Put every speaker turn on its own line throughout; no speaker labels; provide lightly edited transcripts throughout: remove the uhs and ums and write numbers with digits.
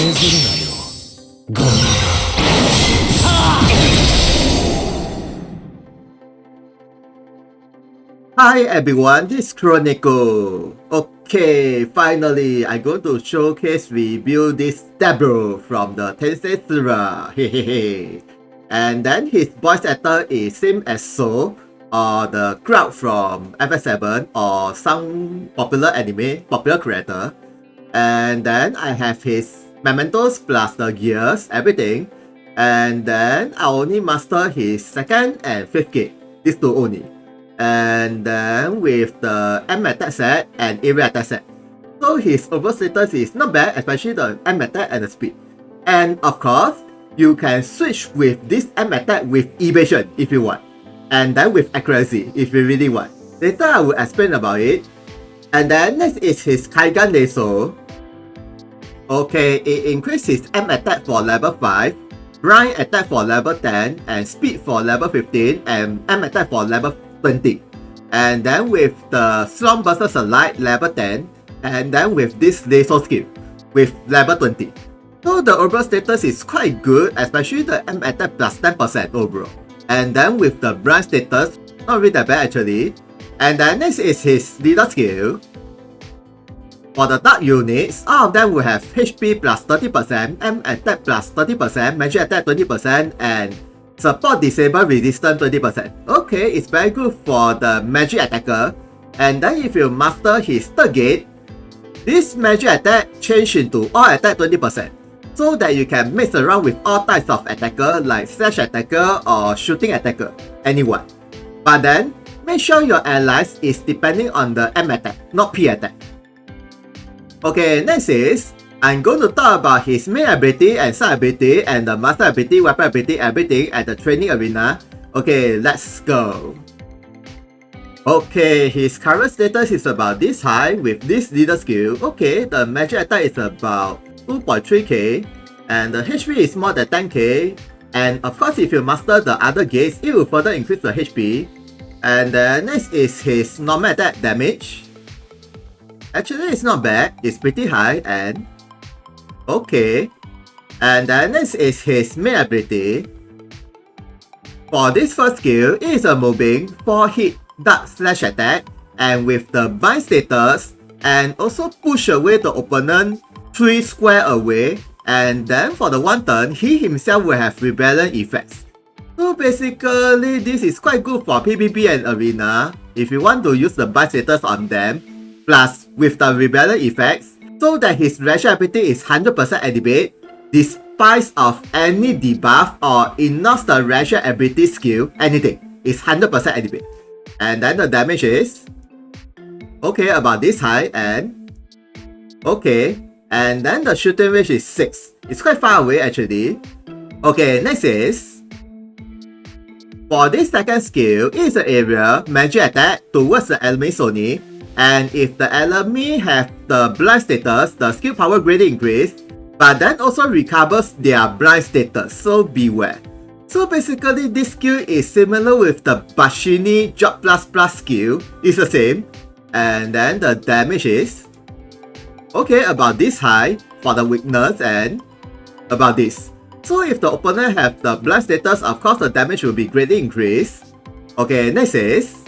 Hi everyone, this is Chronicle. Okay, finally I'm going to showcase review this Diablo from the Tensei Sura. And then his voice actor is same as Soul or the crowd from FS7 or some popular anime, popular creator. And then I have his Mementos plus the gears, everything. And then I only master his second and fifth gate, these two only. And then with the M attack set and area attack set. So his overall status is not bad, especially the M attack and the speed. And of course, you can switch with this M attack with evasion if you want. And then with accuracy if you really want. Later I will explain about it. And then next is his Kaigan Lasso. Okay, it increases his M attack for level 5, Grind attack for level 10, and speed for level 15, and M attack for level 20. And then with the Slum versus Light level 10, and then with this Lasso skill with level 20. So the overall status is quite good, especially the M attack plus 10% overall. And then with the Brand status, not really that bad actually. And then next is his leader skill. For the dark units, all of them will have HP plus 30%, M attack plus 30%, magic attack 20%, and support disable resistance 20%. Okay, it's very good for the magic attacker. And then if you master his third gate, this magic attack change into all attack 20%. So that you can mix around with all types of attacker like slash attacker or shooting attacker, anyone. But then, make sure your allies is depending on the M attack, not P attack. Okay, next is, I'm going to talk about his main ability and side ability and the master ability, weapon ability, everything at the training arena. Okay, let's go. Okay, his current status is about this high with this leader skill. Okay, the magic attack is about 2.3k and the HP is more than 10k. And of course, if you master the other gates, it will further increase the HP. And then next is his normal attack damage. Actually, it's not bad, it's pretty high and okay. And then next is his main ability. For this first skill, it is a moving 4-hit dark slash attack and with the bind status and also push away the opponent 3 square away. And then for the one turn, he himself will have rebellion effects. So basically, this is quite good for PvP and arena if you want to use the bind status on them. Plus with the rebellion effects, so that his racial ability is 100% activate despite of any debuff or enough the racial ability skill, anything is 100% activate. And then the damage is okay, about this high and okay. And then the shooting range is 6. It's quite far away actually. Okay, next is for this second skill, it is an area magic attack towards the enemy Sony. And if the enemy have the blind status, the skill power greatly increase, but then also recovers their blind status, so beware. So basically this skill is similar with the Bashini Job plus skill, it's the same. And then the damage is okay, about this high for the weakness and about this. So if the opponent have the blind status, of course the damage will be greatly increased. Okay, next is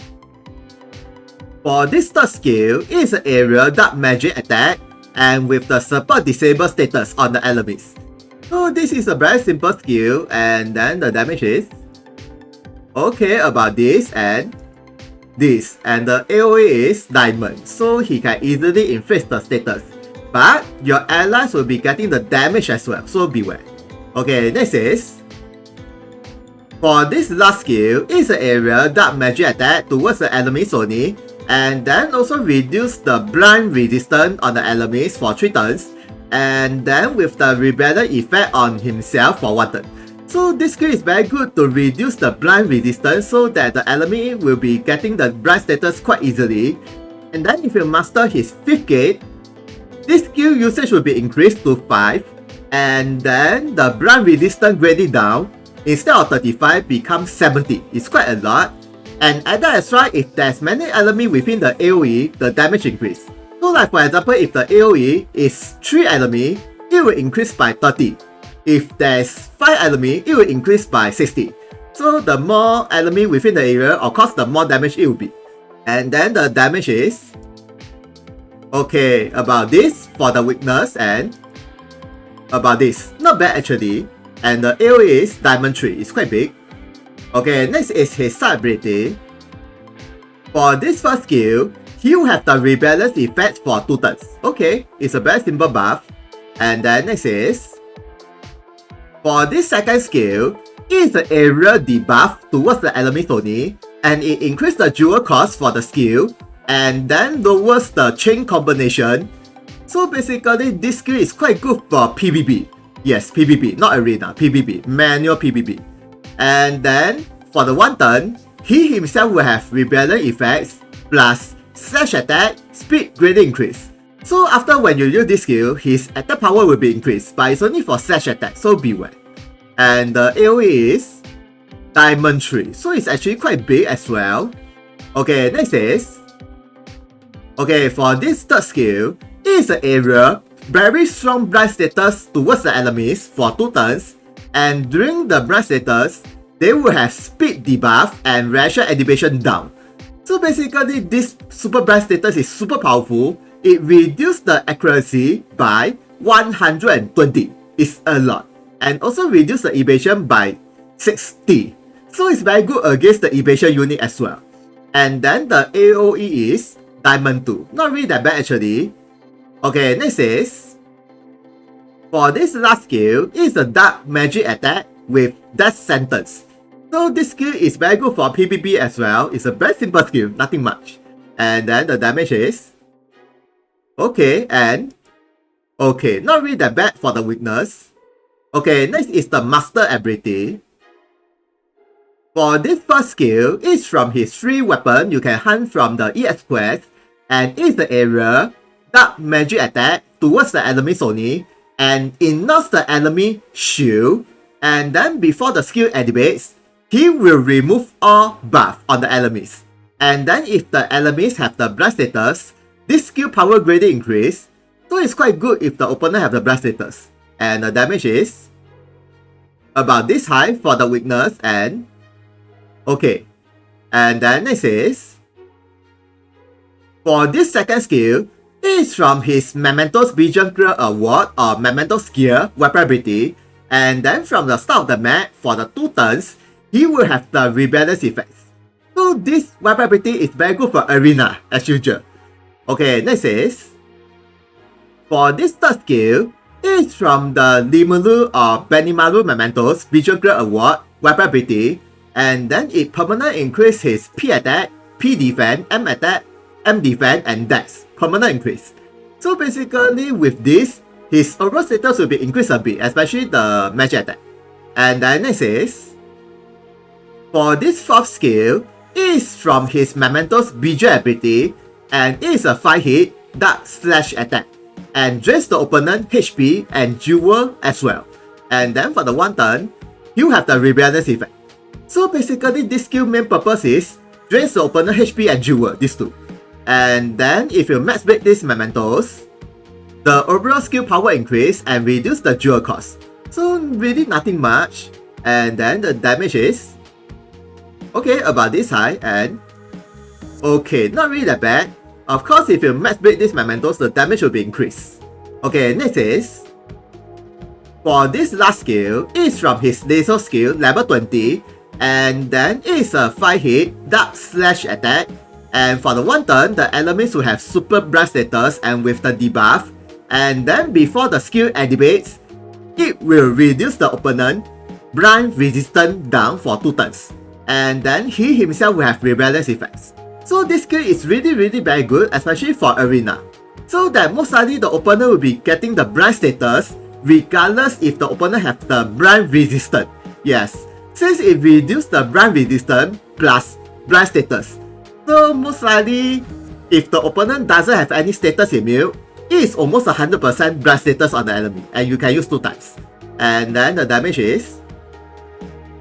for this third skill, it is an area dark magic attack and with the support disable status on the enemies. So this is a very simple skill and then the damage is okay, about this and this. And the AoE is diamond, so he can easily inflict the status. But your allies will be getting the damage as well, so beware. Okay, next is for this last skill, it is an area dark magic attack towards the enemy Sony. And then also reduce the blind resistance on the enemies for 3 turns. And then with the rebellion effect on himself for 1 turn. So this skill is very good to reduce the blind resistance so that the enemy will be getting the blind status quite easily. And then if you master his 5th gate, this skill usage will be increased to 5. And then the blind resistance grading down. Instead of 35 becomes 70. It's quite a lot. And add that extra, if there's many enemy within the AoE, the damage increase. So like for example, if the AoE is 3 enemy, it it will increase by 30. If there's 5 enemy, it will increase by 60. So the more enemy within the area, of course the more damage it will be. And then the damage is okay, about this for the weakness, and about this. Not bad actually. And the AoE is Diamond 3, it's quite big. Okay, next is his side ability. For this first skill, he will have the rebellious effect for 2 turns. Okay, it's a very simple buff. And then next is, for this second skill, it is an area debuff towards the enemies only, and it increases the dual cost for the skill, and then lowers the chain combination. So basically, this skill is quite good for PvP. Yes, PvP, not arena, PvP, manual PvP. And then, for the 1 turn, he himself will have rebellion effects, plus slash attack, speed greatly increase. So after when you use this skill, his attack power will be increased, but it's only for slash attack, so beware. And the AoE is Diamond 3, so it's actually quite big as well. Okay, next is, okay, for this third skill, it is an area very strong blind status towards the enemies for 2 turns, and during the blind status, they will have speed debuff and ration animation down. So basically, this super blind status is super powerful. It reduces the accuracy by 120. It's a lot. And also reduce the evasion by 60. So it's very good against the evasion unit as well. And then the AoE is Diamond 2. Not really that bad actually. Okay, next is, for this last skill, it is a dark magic attack with death sentence. So this skill is very good for PvP as well. It's a very simple skill, nothing much. And then the damage is okay, and okay, not really that bad for the weakness. Okay, next is the master ability. For this first skill, it's from his free weapon you can hunt from the EX quest, and it's the area dark magic attack towards the enemies only, and it knocks the enemy shield, and then before the skill activates, he will remove all buff on the enemies. And then if the enemies have the blast status, this skill power greatly increase, so it's quite good if the opponent have the blast status. And the damage is about this high for the weakness, and okay. And then next is, for this second skill, it is from his Mementos Vision Gear Award or Mementos Gear weapon ability, and then from the start of the map for the 2 turns, he will have the rebellious effects. So this weapon ability is very good for arena as usual. Okay, next is, for this third skill, it is from the Limulu or Benimaru Mementos Visual Gear Award weapon ability, and then it permanently increases his P attack, P defense, M attack, M defense, and dex, permanent increase. So basically with this, his overall status will be increased a bit, especially the magic attack. And then next is, for this fourth skill, it is from his Mementos Visual ability, and it is a 5-hit dark slash attack, and drains the opponent HP and jewel as well. And then for the 1 turn, you have the rebellious effect. So basically this skill main purpose is drains the opponent HP and jewel, these 2. And then if you max break these Mementos, the overall skill power increase and reduce the jewel cost. So really nothing much. And then the damage is okay, about this high, and okay, not really that bad. Of course, if you max break these Mementos, the damage will be increased. Okay, next is, for this last skill, it is from his laser skill, level 20, and then it is a 5-hit dark slash attack, and for the 1 turn, the enemies will have super blast status and with the debuff, and then before the skill activates, it will reduce the opponent blind resistance down for 2 turns, and then he himself will have rebellious effects. So this skill is really very good, especially for arena. So that most likely the opponent will be getting the blind status regardless if the opponent have the blind resistance. Yes, since it reduces the blind resistance plus blind status. So most likely, if the opponent doesn't have any status immune, it is almost 100% blind status on the enemy, and you can use 2 times. And then the damage is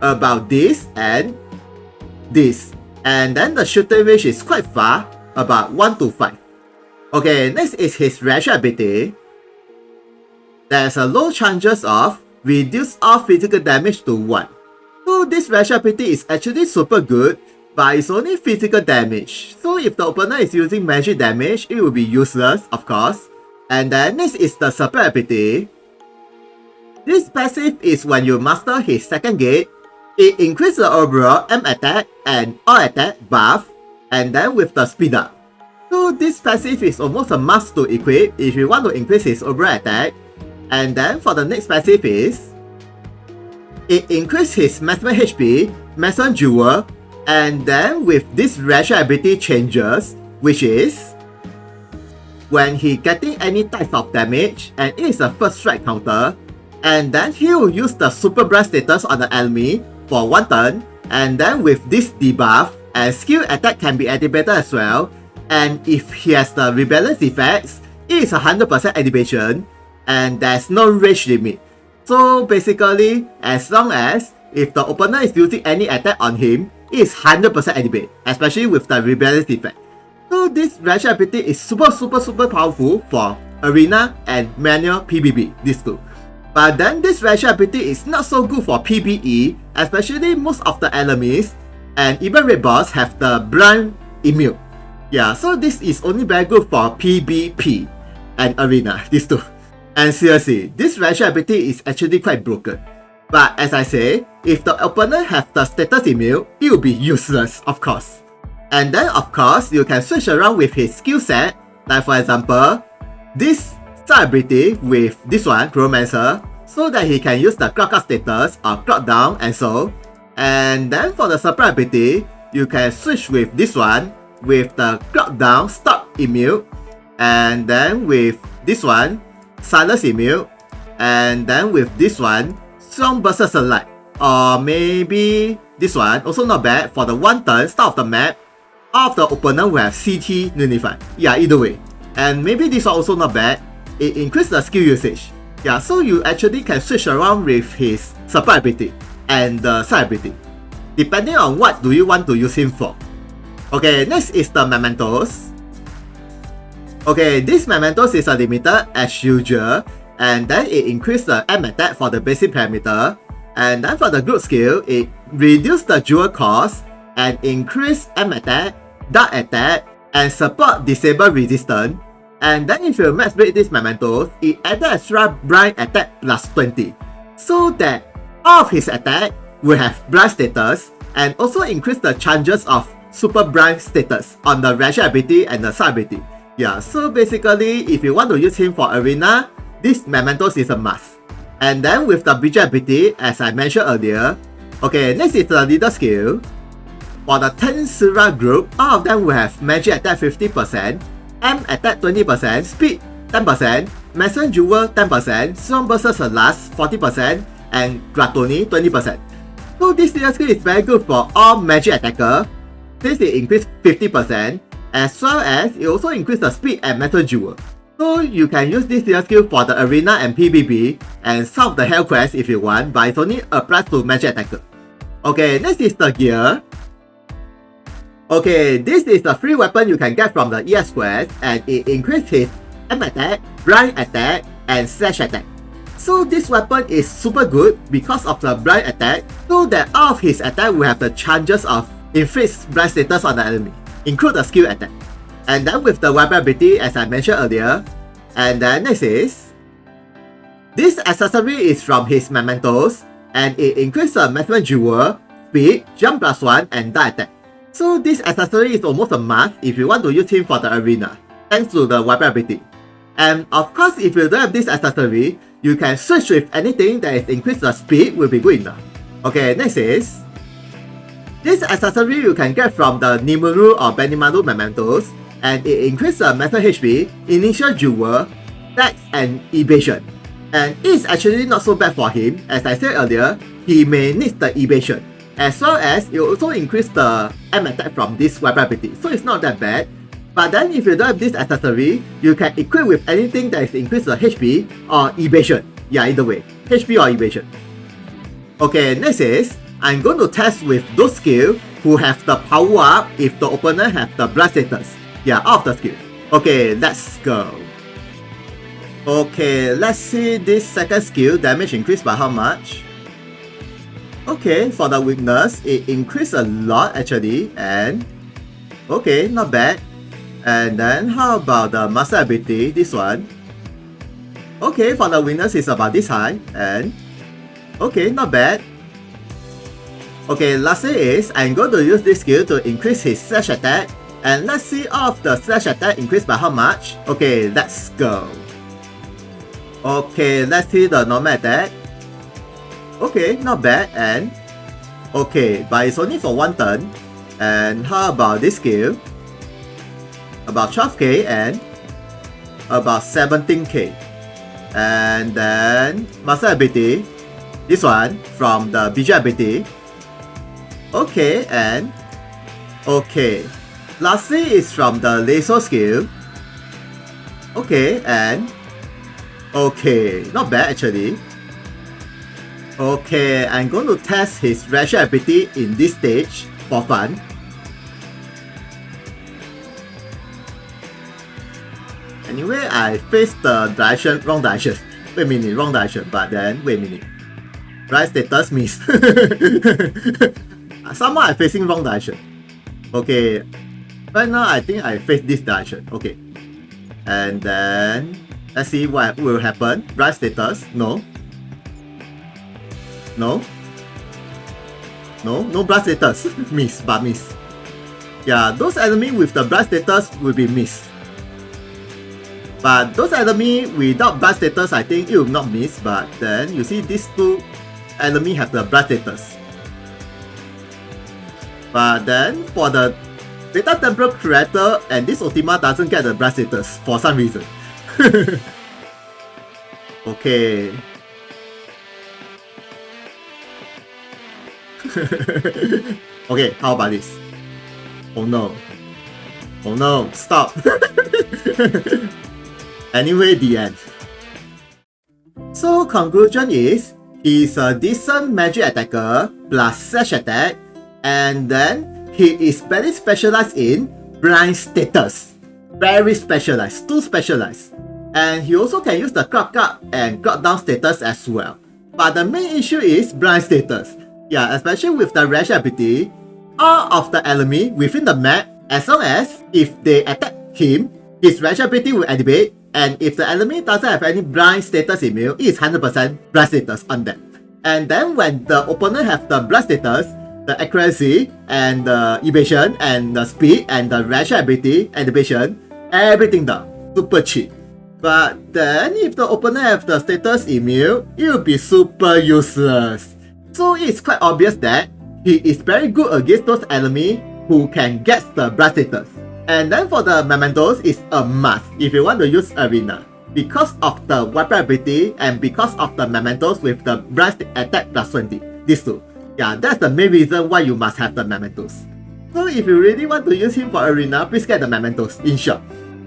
about this and this. And then the shooting range is quite far, about 1 to 5. Okay, next is his ration ability. there's a low chances of reduce all physical damage to 1. So this racial ability is actually super good, but it's only physical damage. So if the opponent is using magic damage, it will be useless, of course. And then next is the support ability. This passive is when you master his second gate. It increases the overall M attack and all attack buff, and then with the speed up. So this passive is almost a must to equip if you want to increase his overall attack. And then for the next passive is, it increases his maximum HP, maximum jewel, and then with this racial ability changes, which is when he getting any type of damage and it is a first strike counter, and then he will use the super blast status on the enemy for 1 turn, and then with this debuff, and skill attack can be activated as well, and if he has the rebellious effects, it is 100% activation, and there's no rage limit. So basically, as long as if the opponent is using any attack on him, it is 100% activate, especially with the rebellious effect. So this racial ability is super powerful for Arena and Manual PvP, these two. But then this racial ability is not so good for PvE, especially most of the enemies and even raid boss have the blind immune. Yeah, so this is only very good for PvP and Arena, these two. And seriously, this racial ability is actually quite broken. But as I say, if the opponent have the status immune, it will be useless, of course. And then of course, you can switch around with his skill set, like for example, this star ability with this one, Romancer, so that he can use the clock up status or clock down and so. And then for the support ability, you can switch with this one, with the clock down stop immune, and then with this one, silence immune, and then with this one, strong versus light, or maybe this one, also not bad, for the 1 turn start of the map, all of the opponent will have CT nullified. Yeah, either way. And maybe this one also not bad, it increases the skill usage. Yeah, so you actually can switch around with his support ability and the side ability, depending on what do you want to use him for. Okay, next is the Mementos. Okay, this Mementos is a limiter as usual, and then it increases the M attack for the basic parameter, and then for the group skill, it reduces the jewel cost and increase M attack, dark attack, and support disable resistance. And then if you max build this Mementos, it added extra blind attack plus 20, so that all of his attack will have blind status, and also increase the chances of super blind status on the racial ability and the side ability. Yeah, so basically, if you want to use him for Arena, this Mementos is a must. And then with the Bridge ability, as I mentioned earlier, okay, next is the leader skill. For the 10 Sura group, all of them will have magic attack 50%, M attack 20%, speed 10%, maximum jewel 10%, strong versus the last 40%, and gluttony 20%. So this leader skill is very good for all magic attacker, since it increases 50%, as well as it also increases the speed and metal jewel. So you can use this leader skill for the Arena and PvP, and some of the Hell Quest if you want, but it only applies to magic attacker. Okay, next is the gear. Okay, this is the free weapon you can get from the ES quest, and it increases his M attack, blind attack, and slash attack. So this weapon is super good because of the blind attack, so that all of his attack will have the chances of inflict blind status on the enemy, include the skill attack. And then with the weapon ability, as I mentioned earlier, and then next is, this accessory is from his Mementos, and it increases the maximum jewel, speed, jump plus 1, and die attack. So this accessory is almost a must if you want to use him for the Arena, thanks to the weapon ability. And of course, if you don't have this accessory, you can switch with anything that is increase the speed will be good enough. Okay, next is, this accessory you can get from the Nimuru or Benimaru Mementos, and it increases the maximum HP, initial jewel, dex, and evasion. And it is actually not so bad for him, as I said earlier, he may need the evasion, as well as it also increase the M attack from this weapon ability, so it's not that bad. But then if you don't have this accessory, you can equip with anything that is increase the HP or evasion. Yeah, either way, HP or evasion. Okay, next is, I'm going to test with those skills who have the power up if the opponent have the blood status. Yeah, all of the skill. Okay, let's go. Okay, let's see this second skill, damage increased by how much? Okay, for the weakness, it increased a lot actually, and okay, not bad. And then how about the master ability, this one? Okay, for the weakness is about this high, and okay, not bad. Okay, lastly is, I'm going to use this skill to increase his slash attack, and let's see all of the slash attack increased by how much. Okay, let's go. Okay, let's see the normal attack. Okay, not bad, and okay, but it's only for one turn. And how about this skill? About 12k and about 17k. And then master ability, this one from the BG ability. Okay, and okay. Lastly is from the laser skill. Okay, and okay, not bad actually. Okay, I'm going to test his racial ability in this stage for fun. Anyway, I faced the direction, wrong direction. Wait a minute, wrong direction, but then, wait a minute. Right status miss. Somehow I'm facing wrong direction. Okay, right now I think I face this direction. Okay, and then let's see what will happen. Right status, no. No, blood status. Miss. Yeah, those enemies with the blood status will be missed. But those enemies without blood status, I think it will not miss. But then you see these two enemies have the blood status. But then for the Data Temple creator and this Ultima doesn't get the blood status for some reason. Okay. Okay, how about this? Oh no, stop. Anyway, the end. So conclusion is, he's a decent magic attacker plus slash attack, and then he is very specialized in blind status. Very specialized, too specialized. And he also can use the clock up and clock down status as well. But the main issue is blind status. Yeah, especially with the rash ability, all of the enemy within the map, as long as if they attack him, his rash ability will activate, and if the enemy doesn't have any blind status immune, it is 100% blind status on them. And then when the opponent have the blind status, the accuracy and the evasion and the speed and the rash ability activation, everything down. Super cheap. But then if the opponent have the status immune, it will be super useless. So it's quite obvious that he is very good against those enemies who can get the blood status. And then for the Mementos, it's a must if you want to use Arena. Because of the weapon ability and because of the Mementos with the blast attack plus 20. These two. Yeah, that's the main reason why you must have the Mementos. So if you really want to use him for Arena, please get the Mementos, in short.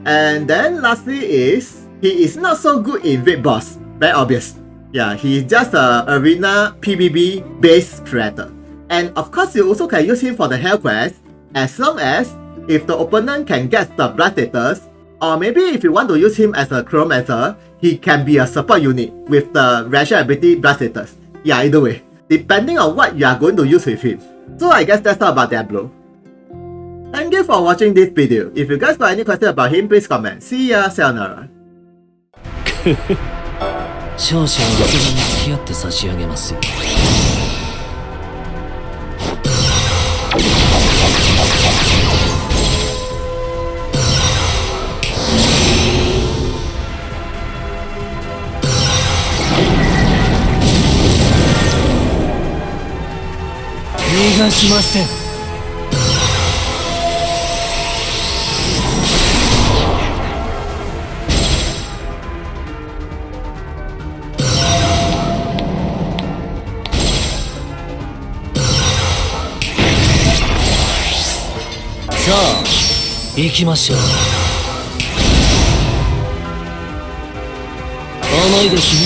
And then lastly is, he is not so good in raid boss. Very obvious. Yeah, he's just a Arena PvP based creator. And of course you also can use him for the Hell Quest, as long as if the opponent can get the blood status, or maybe if you want to use him as a Chromancer, he can be a support unit with the racial ability blood status. Yeah, either way, depending on what you are going to use with him. So I guess that's all about Diablo. Thank you for watching this video. If you guys got any questions about him, please comment. See ya, sayonara.
少々お世話に付き合って差し上げますよ。逃がしません。さあ、行きましょう。甘いですね。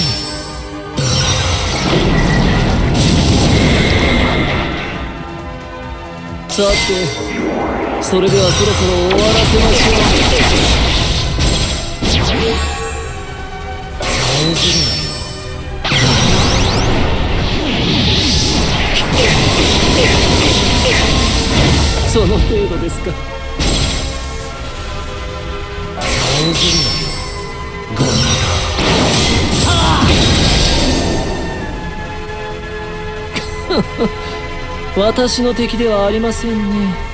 さて、それではそろそろ終わらせましょう。の程度ですか。応じるなよ、ゴミ。私の敵ではありませんね。